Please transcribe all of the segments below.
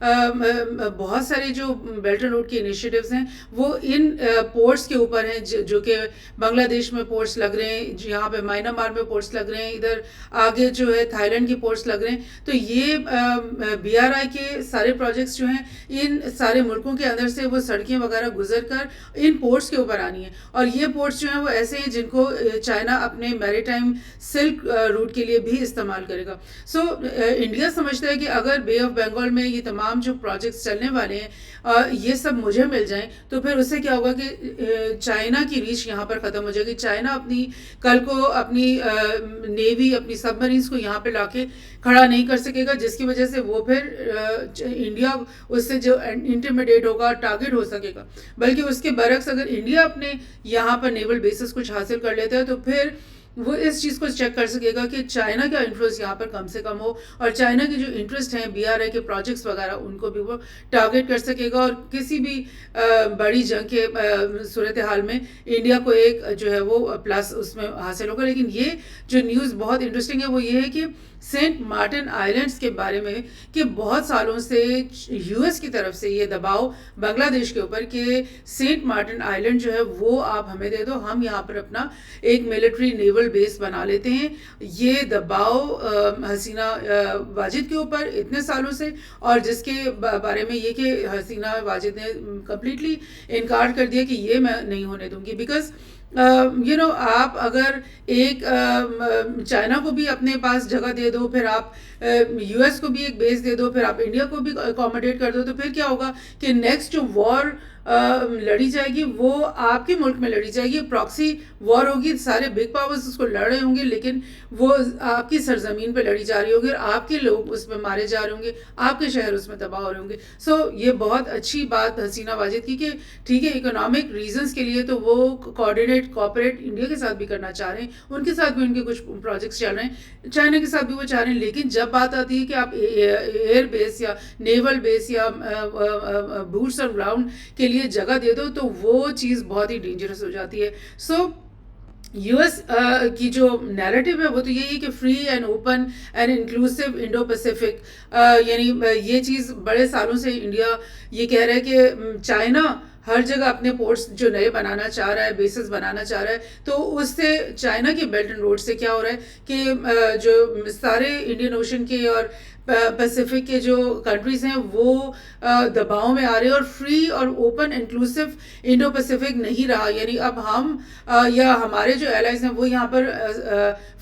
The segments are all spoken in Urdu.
بہت سارے جو بیلٹ اینڈ روڈ کے انیشیٹوز ہیں وہ ان پورٹس کے اوپر ہیں جو کہ بنگلہ دیش میں پورٹس لگ رہے ہیں، یہاں پہ میانمار میں پورٹس لگ رہے ہیں، ادھر آگے جو ہے تھائی لینڈ کے پورٹس لگ رہے ہیں. تو یہ BRI کے سارے پروجیکٹس جو ہیں ان سارے ملکوں کے اندر سے وہ سڑکیں وغیرہ گزر کر ان پورٹس کے اوپر آنی ہیں. اور یہ پورٹس جو ہیں وہ ایسے ہیں جن کو چائنا اپنے میری ٹائم سلک روٹ کے لیے بھی استعمال کرے گا. سو انڈیا سمجھتا ہے کہ اگر بے آف بنگال میں یہ تمام جو پروجیکٹس چلنے والے ہیں یہ سب مجھے مل جائیں تو پھر اس سے کیا ہوگا کہ چائنا کی ریچ یہاں پر ختم ہو جائے گی. چائنا اپنی کل کو اپنی نیوی اپنی سب مرینس کو یہاں پہ لا کے کھڑا نہیں کر سکے گا، جس کی وجہ سے وہ پھر انڈیا اس سے جو انٹیمیڈیٹ ہوگا، ٹارگیٹ ہو سکے گا. بلکہ اس کے برعکس اگر انڈیا اپنے یہاں پر نیول بیسز کچھ حاصل کر لیتا ہے تو پھر وہ اس چیز کو چیک کر سکے گا کہ چائنا کا انفلوئنس یہاں پر کم سے کم ہو، اور چائنا کے جو انٹرسٹ ہیں BRI کے پروجیکٹس وغیرہ ان کو بھی وہ ٹارگیٹ کر سکے گا. اور کسی بھی بڑی جنگ کے صورتحال میں انڈیا کو ایک جو ہے وہ پلس اس میں حاصل ہوگا. لیکن یہ جو نیوز بہت انٹرسٹنگ ہے وہ یہ ہے کہ سینٹ مارٹن آئلینڈس کے بارے میں کہ بہت سالوں سے US کی طرف سے یہ دباؤ بنگلہ دیش کے اوپر کہ سینٹ مارٹن آئلینڈ جو ہے وہ آپ ہمیں دے دو، ہم یہاں پر اپنا ایک ملٹری نیول بیس بنا لیتے ہیں. یہ دباؤ حسینہ واجد کے اوپر اتنے سالوں سے، اور جس کے بارے میں یہ کہ حسینہ واجد نے کمپلیٹلی انکار کر دیا کہ یہ میں نہیں ہونے دوں گی. بیکاز آپ اگر ایک چائنا کو بھی اپنے پاس جگہ دے دو، پھر آپ US کو بھی ایک بیس دے دو، پھر آپ انڈیا کو بھی اکوموڈیٹ کر دو، تو پھر کیا ہوگا کہ نیکسٹ جو وار لڑی جائے گی وہ آپ کے ملک میں لڑی جائے گی. پراکسی وار ہوگی، سارے بگ پاورز اس کو لڑ رہے ہوں گے، لیکن وہ آپ کی سرزمین پہ لڑی جا رہی ہوگی اور آپ کے لوگ اس میں مارے جا رہے ہوں گے، آپ کے شہر اس میں تباہ ہو رہے ہوں گے. سو یہ بہت اچھی بات حسینہ واجد کی کہ ٹھیک ہے اکنامک ریزنس کے لیے تو وہ کوآپریٹ انڈیا کے ساتھ بھی کرنا چاہ رہے ہیں، ان کے ساتھ بھی ان کے کچھ پروجیکٹس چل رہے ہیں، چائنا کے ساتھ بھی وہ چاہ رہے ہیں. لیکن جب بات آتی ہے کہ آپ ایئر بیس یا نیول بیس یا بوٹس آن گراؤنڈ کے لیے جگہ دے دو تو وہ چیز بہت ہی ڈینجرس ہو جاتی ہے. سو US کی جو نیریٹو ہے وہ تو یہی ہے کہ free and open and inclusive Indo Pacific, یعنی یہ چیز بڑے سالوں سے انڈیا یہ کہہ رہا ہے کہ چائنا ہر جگہ اپنے پورٹس جو نئے بنانا چاہ رہا ہے، بیسز بنانا چاہ رہا ہے، تو اس سے چائنا کے بیلٹ اینڈ روڈ سے کیا ہو رہا ہے کہ جو سارے انڈین اوشن کے اور پیسیفک کے جو کنٹریز ہیں وہ دباؤ میں آ رہے ہیں اور فری اور اوپن انکلوسیو انڈو پیسیفک نہیں رہا. یعنی اب ہم یا ہمارے جو ایلائز ہیں وہ یہاں پر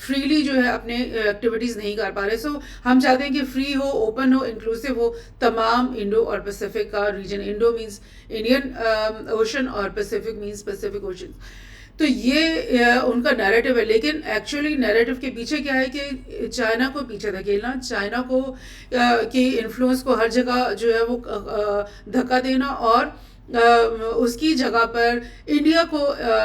فریلی جو ہے اپنے ایکٹیویٹیز نہیں کر پا رہے. سو ہم چاہتے ہیں کہ فری ہو، اوپن ہو، انکلوسیو ہو تمام انڈو اور پیسیفک کا region. Indo means Indian Ocean اور پیسیفک مینس پیسیفک اوشن. تو یہ ان کا نیریٹو ہے. لیکن ایکچولی نیریٹو کے پیچھے کیا ہے کہ چائنا کو پیچھے دھکیلنا، چائنا کو کی انفلوئنس کو ہر جگہ جو ہے وہ دھکا دینا اور اس کی جگہ پر انڈیا کو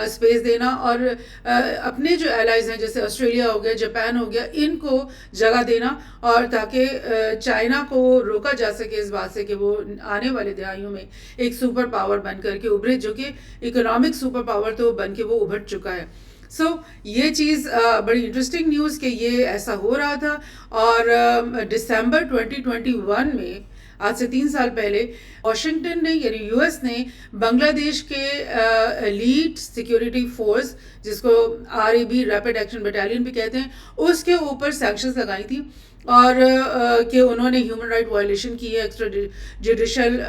اسپیس دینا اور اپنے جو ایلائز ہیں جیسے آسٹریلیا ہو گیا، جاپان ہو گیا، ان کو جگہ دینا، اور تاکہ چائنا کو روکا جا سکے اس بات سے کہ وہ آنے والے دہائیوں میں ایک سپر پاور بن کر کے ابھرے، جو کہ اکنامک سپر پاور تو بن کے وہ ابھر چکا ہے. سو یہ چیز بڑی انٹرسٹنگ نیوز کہ یہ ایسا ہو رہا تھا. اور دسمبر 2021 میں آج سے 3 سال پہلے واشنگٹن نے یعنی US نے بنگلہ دیش کے ایلیٹ سیکیورٹی فورس جس کو RAB ریپڈ ایکشن بٹالین بھی کہتے ہیں اس کے اوپر سینکشنز لگائی تھی، اور کہ انہوں نے ہیومن رائٹ وائلیشن کی ہے، ایکسٹرا جوڈیشل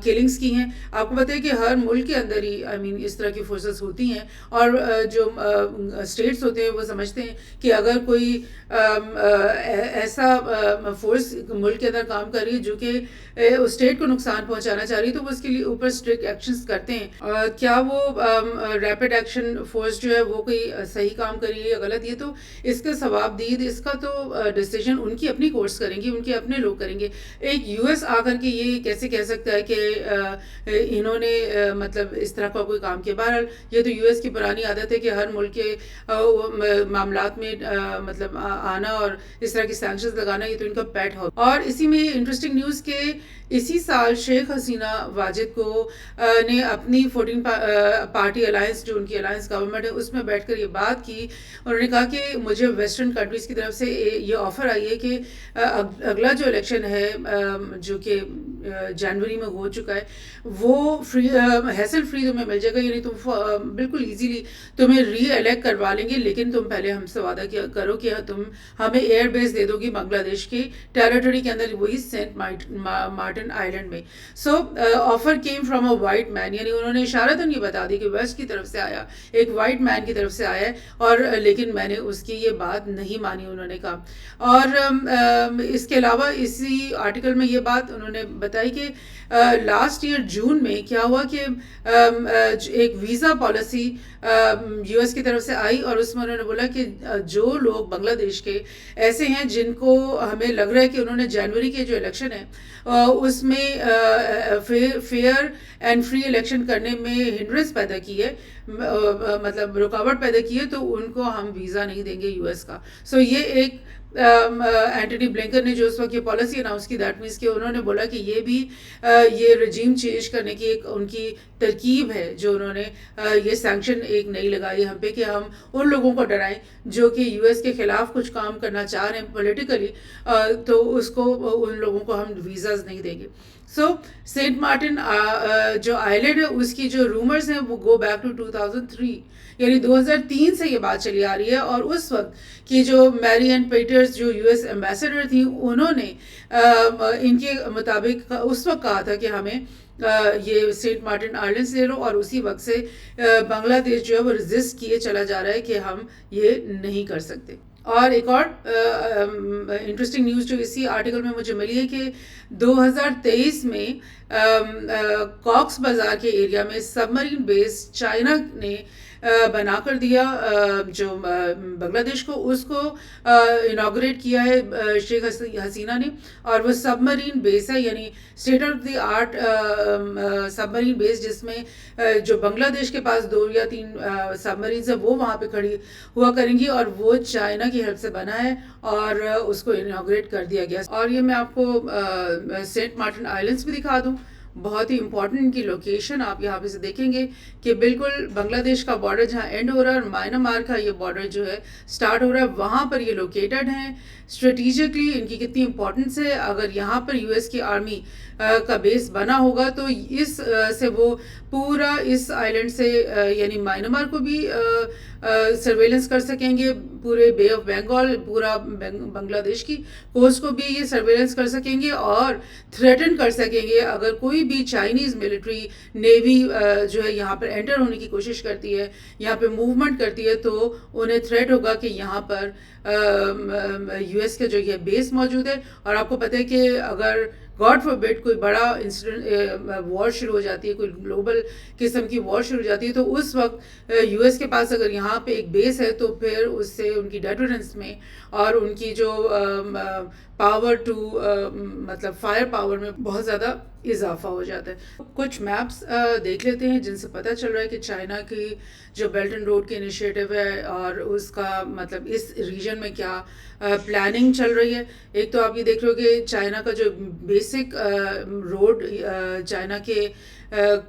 کلنگز کی ہیں. آپ کو پتہ ہے کہ ہر ملک کے اندر ہی اس طرح کی فورسز ہوتی ہیں، اور جو اسٹیٹس ہوتے ہیں وہ سمجھتے ہیں کہ اگر کوئی ایسا فورس ملک کے اندر کام کر رہی ہے جو کہ اسٹیٹ کو نقصان پہنچانا چاہ رہی ہے تو وہ اس کے لیے اوپر اسٹرکٹ ایکشنز کرتے ہیں. کیا وہ ریپڈ ایکشن فورس جو ہے وہ کوئی صحیح کام کر رہی ہے یا غلط، یہ تو اس کا ثواب دید اس کا تو ڈیسیجن ان کی اپنی کورٹس کریں گی، ان کے اپنے لوگ کریں گے. ایک US آ کر کے یہ کیسے کہہ سکتا ہے کہ انہوں نے مطلب اس طرح کا کوئی کام کیا. بہرحال یہ تو US کی پرانی عادت ہے کہ ہر ملک کے معاملات میں مطلب آنا اور اس طرح کی سینکشنز لگانا یہ تو ان کا پیٹ ہو. اور اسی میں انٹرسٹنگ نیوز کہ اسی سال شیخ حسینہ واجد کو نے اپنی 14 پارٹی الائنس جو ان کی الائنس گورنمنٹ ہے اس میں بیٹھ کر یہ بات کی. انہوں نے کہا کہ مجھے ویسٹرن کنٹریز کی طرف سے یہ آفر آئی ہے کہ کہ اگلا جو الیکشن ہے جو کہ جنوری میں ہو چکا ہے وہ فری ہیسل فری تمہیں مل جائے گا، یعنی تم بالکل ایزیلی تمہیں ری الیکٹ کروا لیں گے، لیکن تم پہلے ہم سے وعدہ کیا کرو کہ تم ہمیں ایئر بیس دے دو گی بنگلہ دیش کی ٹیریٹری کے اندر، وہی سینٹ مارٹن آئلینڈ میں. So offer came from a white man, یعنی انہوں نے اشارتاً یہ بتا دی کہ ویسٹ کی طرف سے آیا، ایک وائٹ مین کی طرف سے آیا ہے، اور لیکن میں نے اس کی یہ بات نہیں مانی، انہوں نے کہا. اور اس کے علاوہ اسی آرٹیکل میں یہ بات انہوں نے بتائی کہ لاسٹ ایئر جون میں کیا ہوا کہ ایک ویزا پالیسی یو ایس کی طرف سے آئی، اور اس میں انہوں نے بولا کہ جو لوگ بنگلہ دیش کے ایسے ہیں جن کو ہمیں لگ رہا ہے کہ انہوں نے جنوری کے جو الیکشن ہے اس میں فیئر اینڈ فری الیکشن کرنے میں ہنڈرنس پیدا کی ہے، مطلب رکاوٹ پیدا کی ہے، تو ان کو ہم ویزا نہیں دیں گے یو ایس کا. سو یہ ایک اینٹونی بلنکن نے جو اس وقت یہ پالیسی اناؤنس کی، دیٹ مینس کہ انہوں نے بولا کہ یہ بھی یہ رجیم چینج کرنے کی ایک ان کی ترکیب ہے، جو انہوں نے یہ سینکشن ایک نئی لگائی ہم پہ کہ ہم ان لوگوں کو ڈرائیں جو کہ یو ایس کے خلاف کچھ کام کرنا چاہ رہے ہیں پولیٹیکلی، تو اس کو ان لوگوں کو ہم ویزاز نہیں دیں گے. سو سینٹ مارٹن جو آئلینڈ ہے اس کی جو رومرز ہیں وہ گو بیک ٹو 2003، یعنی 2003 سے یہ بات چلی آ رہی ہے. اور اس وقت کی جو میری این پیٹرز جو یو ایس ایمبیسڈر تھیں، انہوں نے ان کے مطابق اس وقت کہا تھا کہ ہمیں یہ سینٹ مارٹن آئلینڈ سے لے لو، اور اسی وقت سے بنگلہ دیش جو ہے وہ رزسٹ کیے چلا جا رہا ہے کہ ہم یہ نہیں کر سکتے. اور ایک اور انٹرسٹنگ نیوز جو اسی آرٹیکل میں مجھے ملی ہے کہ 2023 میں کاکس بازار کے ایریا میں سب مرین بیس چائنا نے بنا کر دیا، جو بنگلہ دیش کو اس کو انوگریٹ کیا ہے شیخ حسینہ نے. اور وہ سب مرین بیس ہے، یعنی state of the art submarine base, جس میں جو بنگلہ دیش کے پاس 2 یا 3 سب مرینز ہیں وہ وہاں پہ کھڑی ہوا کریں گی، اور وہ چائنا کی ہیلپ سے بنا ہے اور اس کو انوگریٹ کر دیا گیا. اور یہ میں آپ کو سینٹ مارٹن آئلینڈس بھی دکھا دوں، بہت ہی امپورٹنٹ ان کی لوکیشن آپ یہاں پہ سے دیکھیں گے کہ بالکل بنگلہ دیش کا بارڈر جہاں اینڈ ہو رہا ہے اور میانمار کا یہ بارڈر جو ہے سٹارٹ ہو رہا ہے، وہاں پر یہ لوکیٹڈ ہیں. اسٹریٹجکلی ان کی کتنی امپورٹنس ہے، اگر یہاں پر یو ایس کی آرمی کا بیس بنا ہوگا تو اس سے وہ پورا اس آئلینڈ سے یعنی میانمار کو بھی سرویلنس کر سکیں گے، پورے بے آف بنگال، پورا بنگلہ دیش کی کوسٹ کو بھی یہ سرویلنس کر سکیں گے، اور تھریٹن کر سکیں گے اگر کوئی بھی چائنیز ملٹری نیوی جو ہے یہاں پر انٹر ہونے کی کوشش کرتی ہے، یہاں پہ موومنٹ کرتی ہے، تو انہیں تھریٹ ہوگا کہ یہاں پر یو ایس کا جو یہ بیس موجود ہے. اور آپ کو پتہ ہے کہ اگر گاڈ فاربڈ کوئی بڑا انسیڈنٹ وار شروع ہو جاتی ہے، کوئی گلوبل قسم کی وار شروع ہو جاتی ہے، تو اس وقت یو ایس کے پاس اگر یہاں پہ ایک بیس ہے تو پھر اس سے ان کی ڈیٹرنس میں اور ان کی جو پاور ٹو مطلب فائر پاور میں بہت زیادہ اضافہ ہو جاتا ہے. کچھ میپس دیکھ لیتے ہیں جن سے پتہ چل رہا ہے کہ چائنا کی جو بیلٹ اینڈ روڈ کی انیشیٹو ہے اور اس کا مطلب اس ریجن میں کیا پلاننگ چل رہی ہے. ایک تو آپ یہ دیکھ رہے ہو کہ چائنا کا جو بیسک روڈ چائنا کے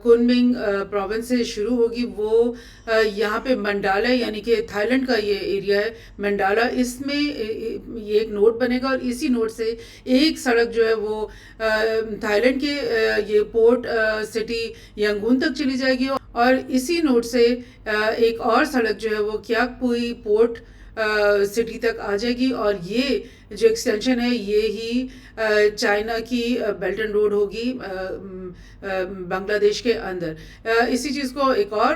کنمنگ پروونس سے شروع ہوگی، وہ یہاں پہ منڈالا یعنی کہ تھائی لینڈ کا یہ ایریا ہے منڈالا، اس میں یہ ایک نوڈ بنے گا، اور اسی نوڈ سے ایک سڑک جو ہے وہ تھائی لینڈ کے یہ پورٹ سٹی ینگون تک چلی جائے گی، اور اسی نوڈ سے ایک اور سڑک جو ہے وہ کیاک پوئی پورٹ سٹی تک آ جائے گی. اور یہ جو ایکسٹینشن ہے یہی چائنا کی بیلٹ اینڈ روڈ ہوگی بنگلہ دیش کے اندر. اسی چیز کو ایک اور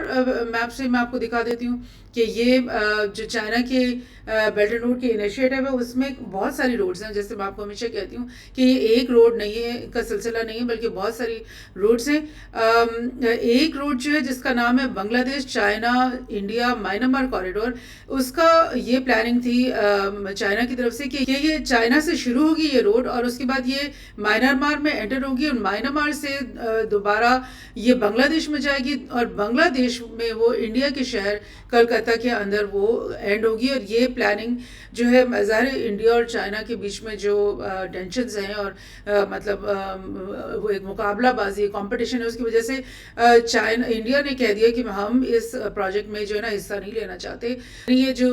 میپ سے میں آپ کو دکھا دیتی ہوں کہ یہ جو چائنا کے بیلٹ اینڈ روڈ کی انیشیٹو ہے اس میں بہت ساری روڈز ہیں. جیسے میں آپ کو ہمیشہ کہتی ہوں کہ یہ ایک روڈ نہیں ہے کا سلسلہ نہیں ہے، بلکہ بہت ساری روڈز ہیں. ایک روڈ جو ہے جس کا نام ہے بنگلہ دیش چائنا انڈیا میانمار کوریڈور، اس کا یہ پلاننگ تھی چائنا کی طرف سے کہ یہ چائنا سے شروع ہوگی یہ روڈ، اور اس کے بعد یہ میانمار میں انٹر ہوگی، اور میانمار سے دوبارہ یہ بنگلہ دیش میں جائے گی، اور بنگلہ دیش میں وہ انڈیا کے شہر کلکتہ کے اندر وہ اینڈ ہوگی. اور یہ پلاننگ جو ہے ظاہر انڈیا اور چائنا کے بیچ میں جو ٹینشنز ہیں اور مطلب وہ ایک مقابلہ بازی کمپٹیشن ہے، اس کی وجہ سے انڈیا نے کہہ دیا کہ ہم اس پروجیکٹ میں جو ہے نا حصہ نہیں لینا چاہتے. یہ جو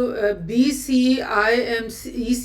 BCIMEC